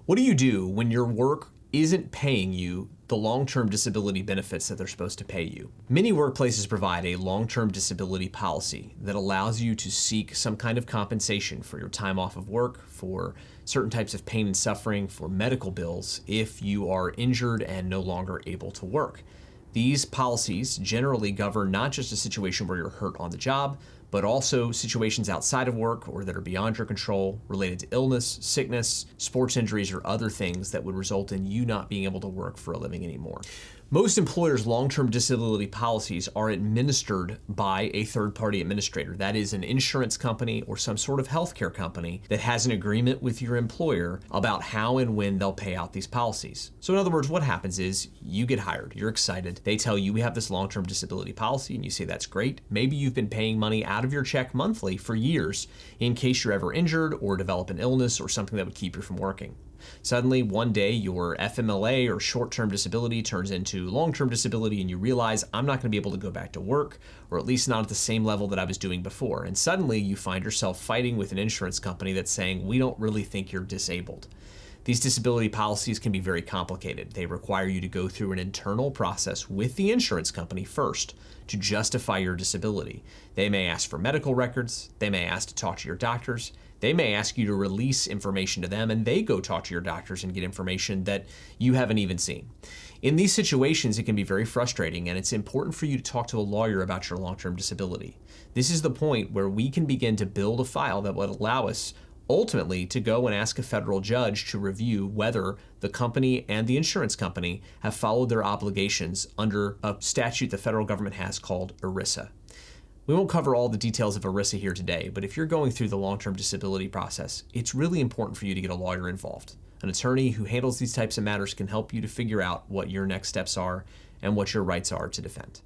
What do you do when your work isn't paying you the long-term disability benefits that they're supposed to pay you? Many workplaces provide a long-term disability policy that allows you to seek some kind of compensation for your time off of work, for certain types of pain and suffering, for medical bills if you are injured and no longer able to work. These policies generally govern not just a situation where you're hurt on the job, but also situations outside of work or that are beyond your control related to illness, sickness, sports injuries, or other things that would result in you not being able to work for a living anymore. Most employers' long-term disability policies are administered by a third-party administrator. That is an insurance company or some sort of healthcare company that has an agreement with your employer about how and when they'll pay out these policies. So in other words, what happens is you get hired, you're excited, they tell you we have this long-term disability policy, and you say that's great. Maybe you've been paying money out of your check monthly for years in case you're ever injured or develop an illness or something that would keep you from working. Suddenly, one day, your FMLA or short-term disability turns into long-term disability, and you realize, I'm not going to be able to go back to work, or at least not at the same level that I was doing before. And suddenly, you find yourself fighting with an insurance company that's saying, we don't really think you're disabled. These disability policies can be very complicated. They require you to go through an internal process with the insurance company first to justify your disability. They may ask for medical records. They may ask to talk to your doctors. They may ask you to release information to them, and they go talk to your doctors and get information that you haven't even seen. In these situations, it can be very frustrating, and it's important for you to talk to a lawyer about your long-term disability. This is the point where we can begin to build a file that would allow us ultimately to go and ask a federal judge to review whether the company and the insurance company have followed their obligations under a statute the federal government has called ERISA. We won't cover all the details of ERISA here today, but if you're going through the long-term disability process, it's really important for you to get a lawyer involved. An attorney who handles these types of matters can help you to figure out what your next steps are and what your rights are to defend.